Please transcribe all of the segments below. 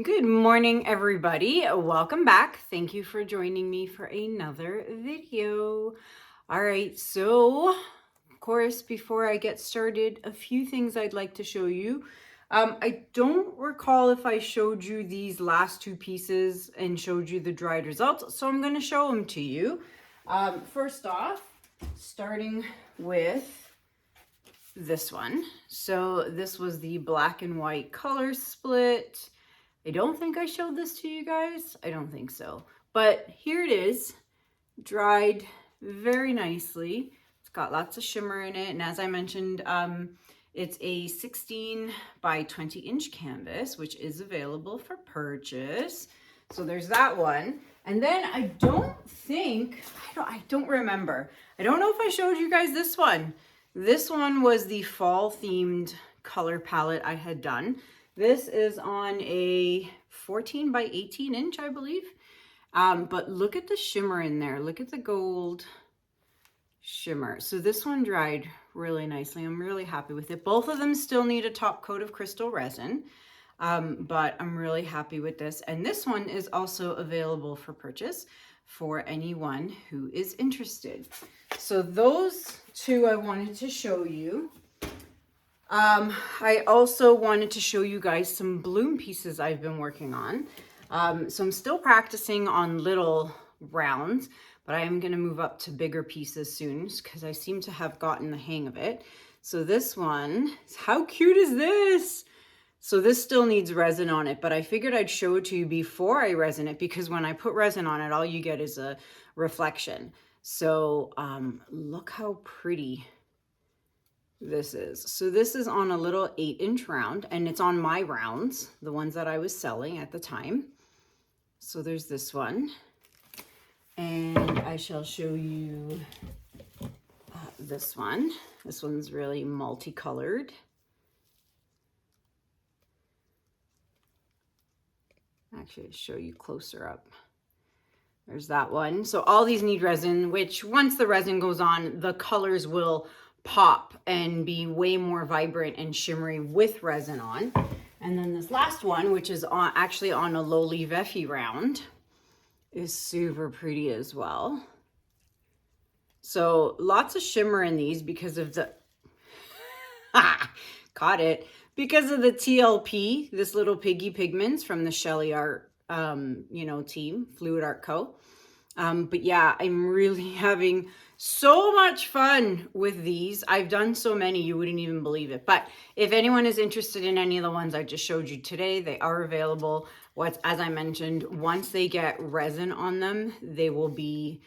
Good morning, everybody. Welcome back. Thank you for joining me for another video. All right, so of course, before I get started, a few things I'd like to show you. I don't recall if I showed you these last two pieces and showed you the dried results, so I'm going to show them to you. First off, starting with this one. So this was the black and white color split. I don't think I showed this to you guys. I don't think so. But here it is, dried very nicely. It's got lots of shimmer in it. And as I mentioned, it's a 16 by 20 inch canvas, which is available for purchase. So there's that one. And then I don't remember. I don't know if I showed you guys this one. This one was the fall themed color palette I had done. This is on a 14 by 18 inch, I believe. But look at the shimmer in there. Look at the gold shimmer. So this one dried really nicely. I'm really happy with it. Both of them still need a top coat of crystal resin, but I'm really happy with this. And this one is also available for purchase for anyone who is interested. So those two I wanted to show you. I also wanted to show you guys some bloom pieces I've been working on. So I'm still practicing on little rounds, but I am going to move up to bigger pieces soon because I seem to have gotten the hang of it. So this one, how cute is this? So this still needs resin on it, but I figured I'd show it to you before I resin it because when I put resin on it, all you get is a reflection. So look how pretty this is. So this is on a little 8-inch round, and it's on my rounds, the ones that I was selling at the time. So there's this one, and I shall show you this one. This one's really multicolored. Actually, I'll show you closer up. There's that one. So all these need resin, which once the resin goes on, the colors will pop and be way more vibrant and shimmery with resin on. And then this last one, which is actually on a lowly Veffy round, is super pretty as well. So lots of shimmer in these because of the caught it, because of the TLP, this little piggy pigments from the Shelly Art team, Fluid Art Co. But yeah, I'm really having so much fun with these. I've done so many, you wouldn't even believe it. But if anyone is interested in any of the ones I just showed you today, they are available. As I mentioned, once they get resin on them, they will be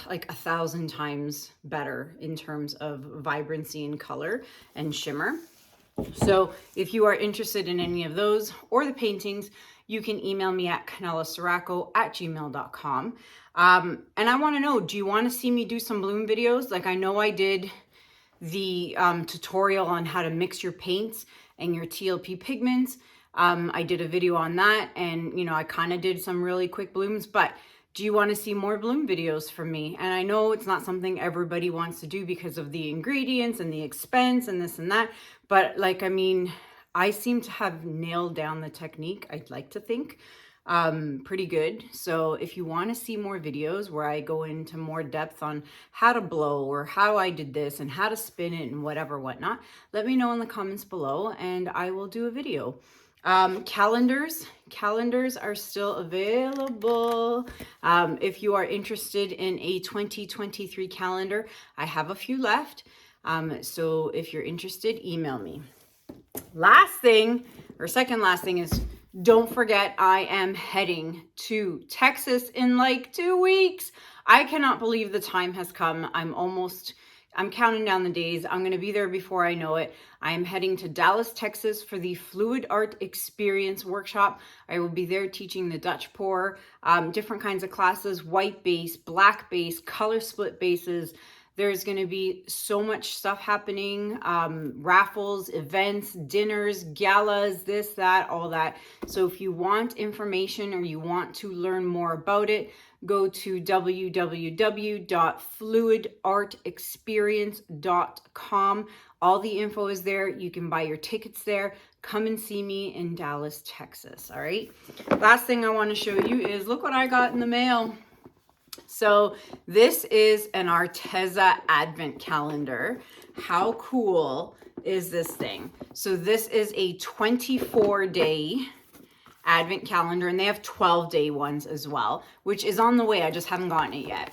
like 1,000 times better in terms of vibrancy and color and shimmer. So if you are interested in any of those or the paintings, you can email me at kanellaciraco@gmail.com. And I want to know, do you want to see me do some bloom videos? Like I know I did the tutorial on how to mix your paints and your TLP pigments. I did a video on that, and I kind of did some really quick blooms, but do you want to see more bloom videos from me? And I know it's not something everybody wants to do because of the ingredients and the expense and this and that, but I seem to have nailed down the technique, I'd like to think, pretty good. So if you want to see more videos where I go into more depth on how to blow or how I did this and how to spin it and whatnot, let me know in the comments below and I will do a video. Calendars are still available. If you are interested in a 2023 calendar, I have a few left. So if you're interested, email me. Second last thing is, don't forget I am heading to Texas in like 2 weeks. I cannot believe the time has come. I'm counting down the days. I'm going to be there before I know it. I am heading to Dallas, Texas for the Fluid Art Experience workshop. I will be there teaching the Dutch pour, different kinds of classes, white base, black base, color split bases. There's going to be so much stuff happening, raffles, events, dinners, galas, this, that, all that. So if you want information or you want to learn more about it, go to www.fluidartexperience.com. All the info is there. You can buy your tickets there. Come and see me in Dallas, Texas. All right. Last thing I want to show you is look what I got in the mail. So this is an Arteza advent calendar. How cool is this thing? So this is a 24-day advent calendar, and they have 12-day ones as well, which is on the way. I just haven't gotten it yet.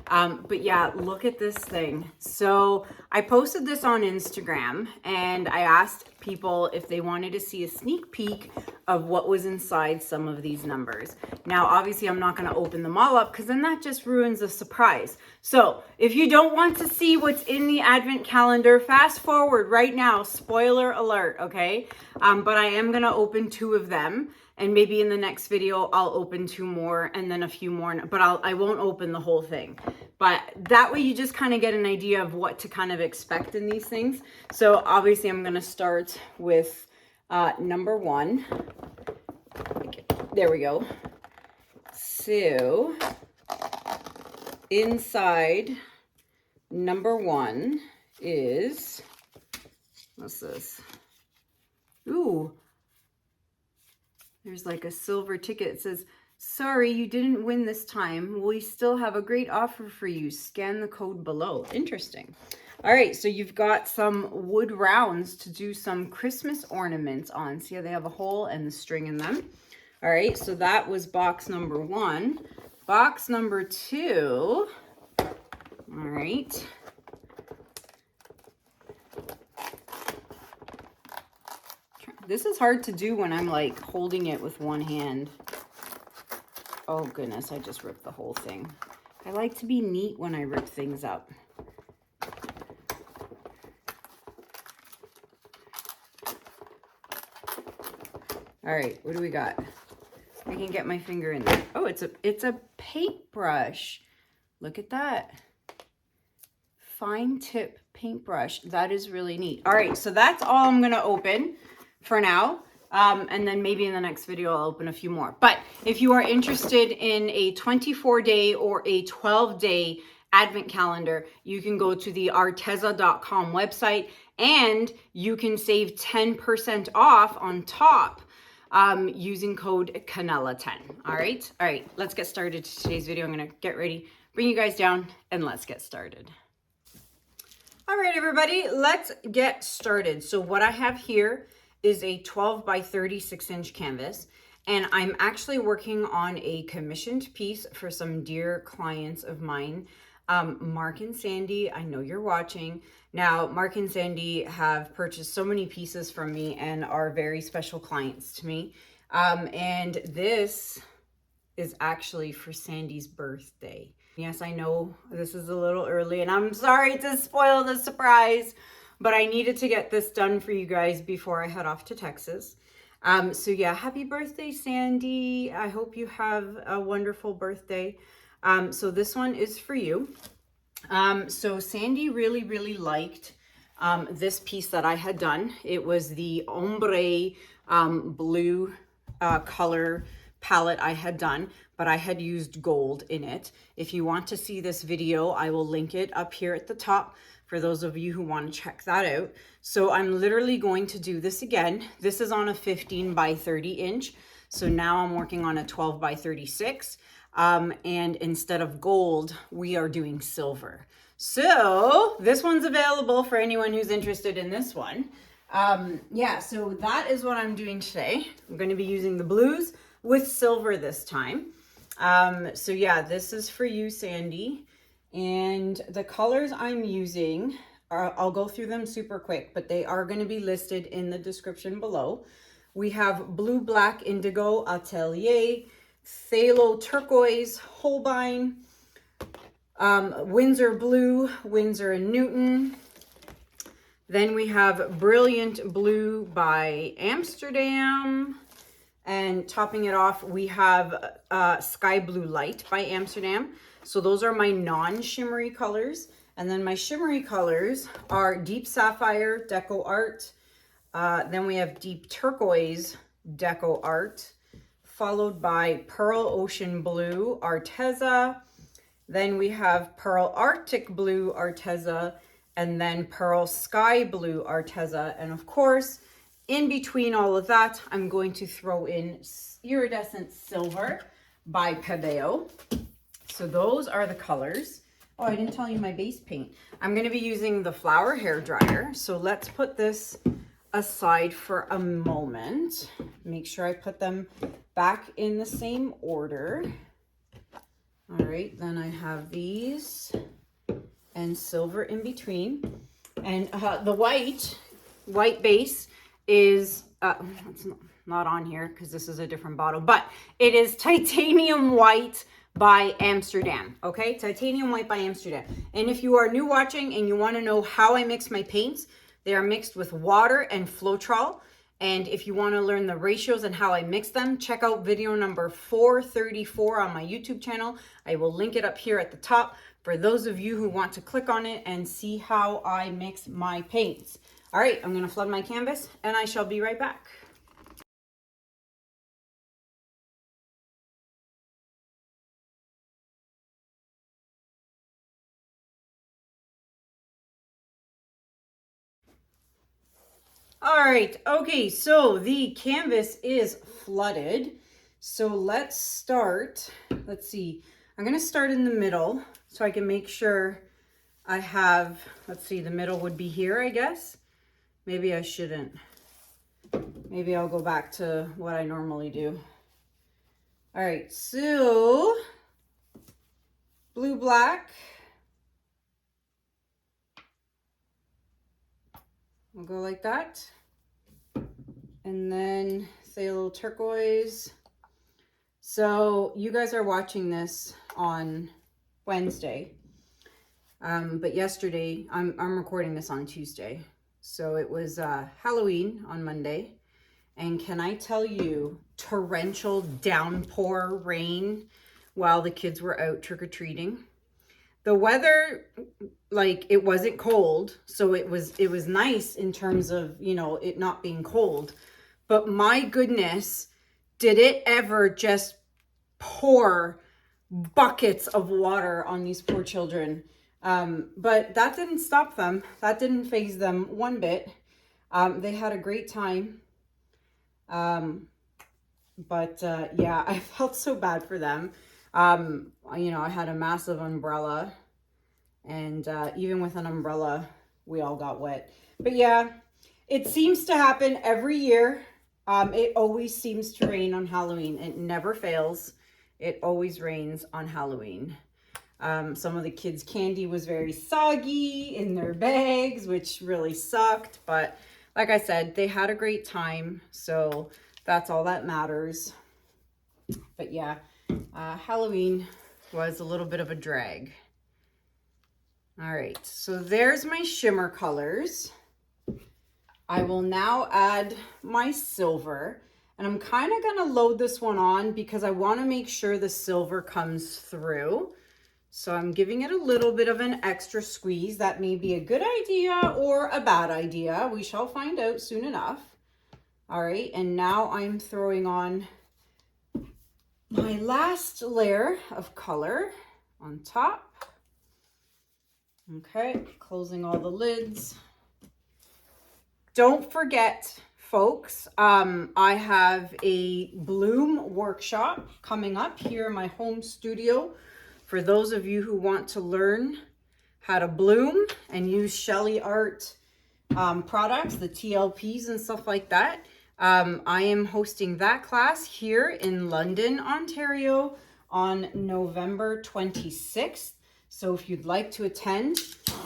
But yeah, look at this thing. So I posted this on Instagram and I asked people if they wanted to see a sneak peek of what was inside some of these numbers. Now, obviously I'm not going to open them all up because then that just ruins the surprise. So if you don't want to see what's in the advent calendar, fast forward right now, spoiler alert, okay? But I am going to open 2 of them. And maybe in the next video, I'll open 2 more and then a few more, but I won't open the whole thing. But that way you just kind of get an idea of what to kind of expect in these things. So obviously I'm going to start with number 1. There we go. So inside number 1 is, what's this? Ooh. There's like a silver ticket. It says, sorry, you didn't win this time. We still have a great offer for you. Scan the code below. Interesting. All right, so you've got some wood rounds to do some Christmas ornaments on. See how they have a hole and the string in them? All right, so that was box number 1. Box number 2. All right. This is hard to do when I'm like holding it with one hand. Oh goodness, I just ripped the whole thing. I like to be neat when I rip things up. All right, what do we got? I can get my finger in there. Oh, it's a paintbrush. Look at that. Fine tip paintbrush. That is really neat. All right, so that's all I'm gonna open for now. And then maybe in the next video, I'll open a few more. But if you are interested in a 24-day or a 12-day advent calendar, you can go to the arteza.com website and you can save 10% off on top using code Kanella10. All right, let's get started to today's video. I'm gonna get ready, bring you guys down, and let's get started. All right, everybody, let's get started. So what I have here is a 12 by 36 inch canvas, and I'm actually working on a commissioned piece for some dear clients of mine. Mark and Sandy, I know you're watching. Now, Mark and Sandy have purchased so many pieces from me and are very special clients to me. And this is actually for Sandy's birthday. Yes, I know this is a little early and I'm sorry to spoil the surprise, but I needed to get this done for you guys before I head off to Texas. So yeah, happy birthday, Sandy. I hope you have a wonderful birthday. So this one is for you. So Sandy really liked this piece that I had done. It was the Ombré blue color palette I had done, but I had used gold in it. If you want to see this video, I will link it up here at the top for those of you who want to check that out. So I'm literally going to do this again. This is on a 15 by 30 inch. So now I'm working on a 12 by 36. And instead of gold, we are doing silver. So this one's available for anyone who's interested in this one. Yeah, so that is what I'm doing today. I'm going to be using the blues with silver this time. So yeah, this is for you, Sandy. And the colors I'm using are, I'll go through them super quick, but they are going to be listed in the description below. We have blue, black, indigo, Atelier, Phthalo, turquoise, Holbein, Winsor blue, Winsor and Newton. Then we have brilliant blue by Amsterdam. And topping it off, we have sky blue light by Amsterdam. So those are my non-shimmery colors. And then my shimmery colors are deep sapphire, DecoArt. Then we have deep turquoise, DecoArt. followed by Pearl Ocean Blue Arteza. Then we have Pearl Arctic Blue Arteza, and then Pearl Sky Blue Arteza. And of course, in between all of that, I'm going to throw in Iridescent Silver by Pebeo. So those are the colors. Oh, I didn't tell you my base paint. I'm going to be using the Flower hair dryer. So let's put this aside for a moment. Make sure I put them back in the same order. All right, then I have these and silver in between. And the white base is, it's not on here because this is a different bottle, but it is Titanium White by Amsterdam. Okay, Titanium White by Amsterdam. And if you are new watching and you want to know how I mix my paints, they are mixed with water and Floetrol. And if you want to learn the ratios and how I mix them, check out video number 434 on my YouTube channel. I will link it up here at the top for those of you who want to click on it and see how I mix my paints. All right, I'm going to flood my canvas and I shall be right back. All right, okay, so the canvas is flooded. So let's start, let's see, I'm gonna start in the middle so I can make sure I have, let's see, the middle would be here, I guess. Maybe I shouldn't. Maybe I'll go back to what I normally do. All right, so blue, black. We'll go like that. And then say a little turquoise. So you guys are watching this on Wednesday. But yesterday, I'm recording this on Tuesday. So it was Halloween on Monday. And can I tell you, torrential downpour rain while the kids were out trick-or-treating. The weather, like, it wasn't cold, so it was nice in terms of, you know, it not being cold. But my goodness, did it ever just pour buckets of water on these poor children. But that didn't stop them. That didn't faze them one bit. They had a great time. Yeah, I felt so bad for them. You know, I had a massive umbrella, and even with an umbrella, we all got wet. But yeah, it seems to happen every year. It always seems to rain on Halloween. It never fails. It always rains on Halloween. Some of the kids' candy was very soggy in their bags, which really sucked. But like I said, they had a great time. So that's all that matters. But yeah, Halloween was a little bit of a drag. All right, so there's my shimmer colors. I will now add my silver, and I'm kind of gonna load this one on because I wanna make sure the silver comes through. So I'm giving it a little bit of an extra squeeze. That may be a good idea or a bad idea. We shall find out soon enough. All right, and now I'm throwing on my last layer of color on top. Okay, closing all the lids. Don't forget, folks, I have a bloom workshop coming up here in my home studio for those of you who want to learn how to bloom and use Shelly Art products, the TLPs and stuff like that. I am hosting that class here in London, Ontario on November 26th. So if you'd like to attend,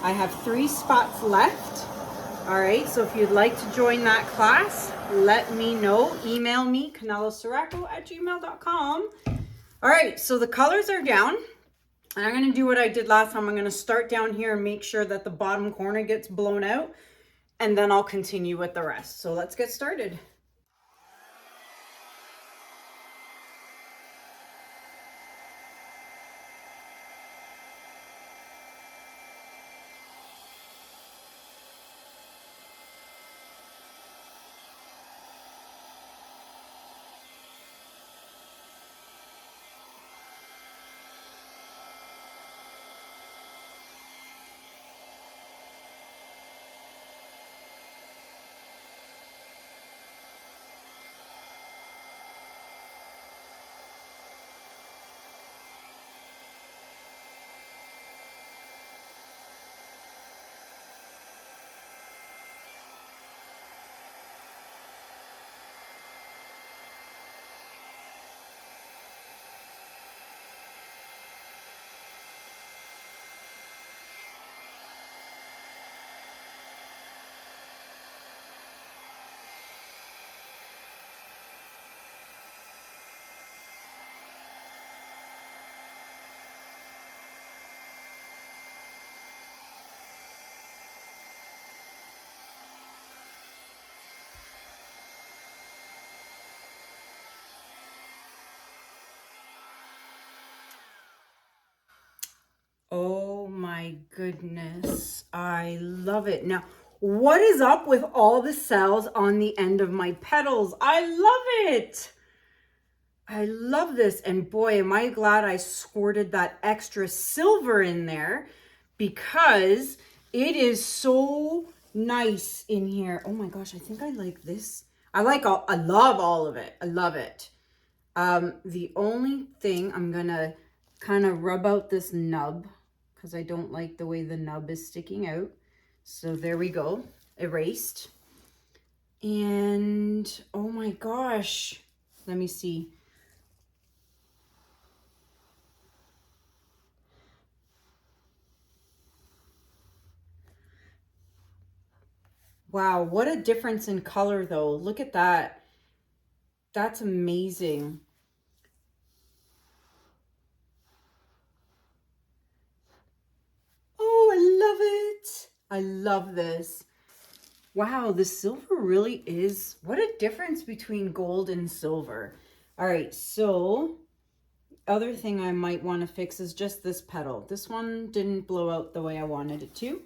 I have 3 spots left. All right, so if you'd like to join that class, let me know. Email me, kanellaciraco@gmail.com. All right, so the colors are down. And I'm gonna do what I did last time. I'm gonna start down here and make sure that the bottom corner gets blown out. And then I'll continue with the rest. So let's get started. my goodness. I love it. Now, what is up with all the cells on the end of my petals? I love it. I love this. And boy, am I glad I squirted that extra silver in there because it is so nice in here. Oh my gosh, I think I like this. I love all of it. I love it. The only thing I'm gonna kind of rub out this nub because I don't like the way the nub is sticking out. So there we go, erased. And oh my gosh, let me see. Wow, what a difference in color though. Look at that. That's amazing. Oh, I love it. I love this. Wow, the silver really is, what a difference between gold and silver. All right, so other thing I might want to fix is just this petal. This one didn't blow out the way I wanted it to.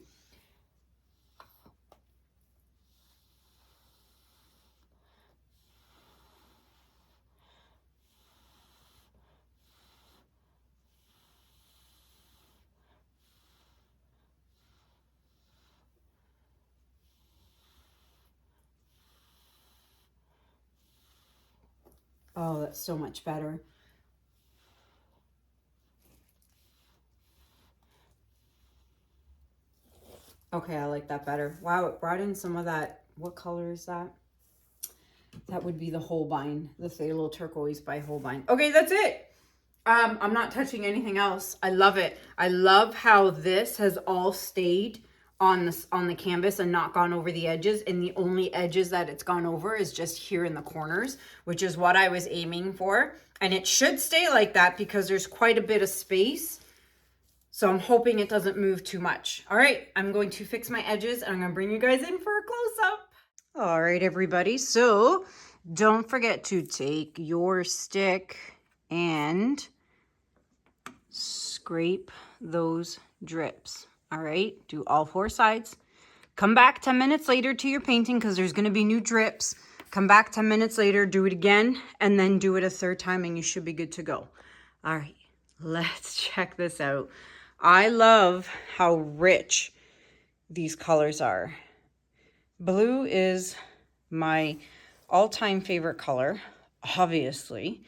Oh, that's so much better. Okay, I like that better. Wow, it brought in some of that. What color is that? That would be the Holbein, the Phthalo Turquoise by Holbein. Okay, that's it. I'm not touching anything else. I love it. I love how this has all stayed on the canvas and not gone over the edges, and the only edges that it's gone over is just here in the corners, which is what I was aiming for. And it should stay like that because there's quite a bit of space. So I'm hoping it doesn't move too much. All right, I'm going to fix my edges and I'm gonna bring you guys in for a close-up. All right, everybody. So don't forget to take your stick and scrape those drips. All right, do all 4 sides. Come back 10 minutes later to your painting because there's going to be new drips. Come back 10 minutes later, do it again, and then do it a 3rd time and you should be good to go. All right, let's check this out. I love how rich these colors are. Blue is my all-time favorite color, obviously.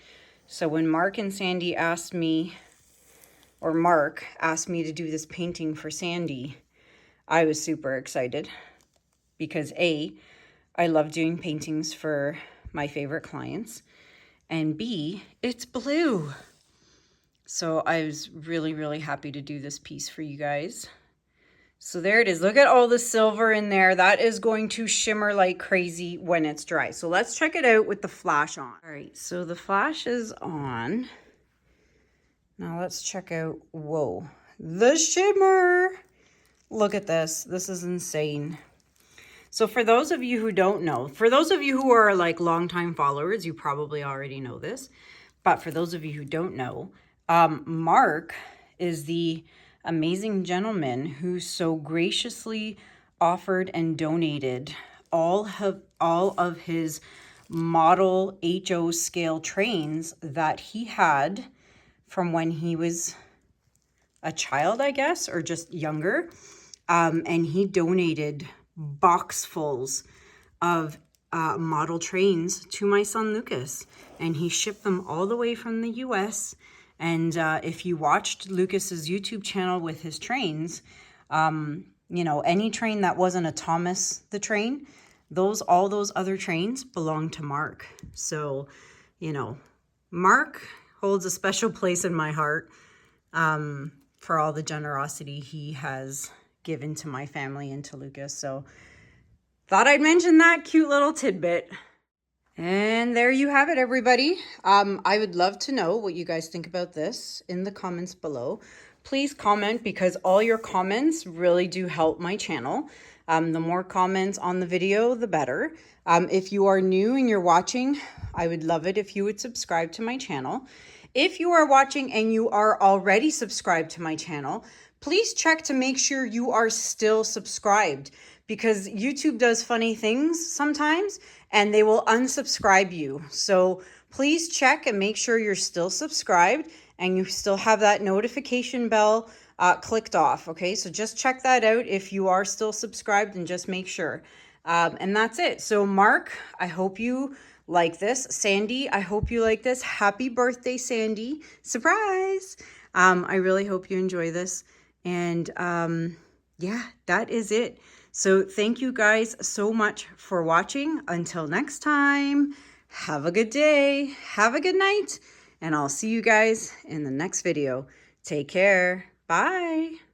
So when Mark and Sandy asked me, or Mark asked me to do this painting for Sandy, I was super excited because A, I love doing paintings for my favorite clients, and B, it's blue. So I was really, really happy to do this piece for you guys. So there it is. Look at all the silver in there. That is going to shimmer like crazy when it's dry. So let's check it out with the flash on. All right, so the flash is on. Now let's check out, whoa, the shimmer. Look at this. This is insane. So for those of you who don't know, for those of you who are like longtime followers, you probably already know this. But for those of you who don't know, Mark is the amazing gentleman who so graciously offered and donated all of his model HO scale trains that he had from when he was a child, I guess, or just younger. And he donated boxfuls of model trains to my son Lucas, and he shipped them all the way from the US. And if you watched Lucas's YouTube channel with his trains, you know, any train that wasn't a Thomas the Train, all those other trains belong to Mark. So, you know, Mark holds a special place in my heart for all the generosity he has given to my family and to Lucas. So thought I'd mention that cute little tidbit. And there you have it, everybody. I would love to know what you guys think about this in the comments below. Please comment because all your comments really do help my channel. The more comments on the video, the better. If you are new and you're watching, I would love it if you would subscribe to my channel. If you are watching and you are already subscribed to my channel, please check to make sure you are still subscribed, because YouTube does funny things sometimes and they will unsubscribe you. So please check and make sure you're still subscribed and you still have that notification bell clicked off. Okay, so just check that out if you are still subscribed, and just make sure. And that's it. So Mark, I hope you like this. Sandy, I hope you like this. Happy birthday, Sandy. Surprise. I really hope you enjoy this. And yeah, that is it. So thank you guys so much for watching. Until next time, have a good day, have a good night, and I'll see you guys in the next video. Take care. Bye.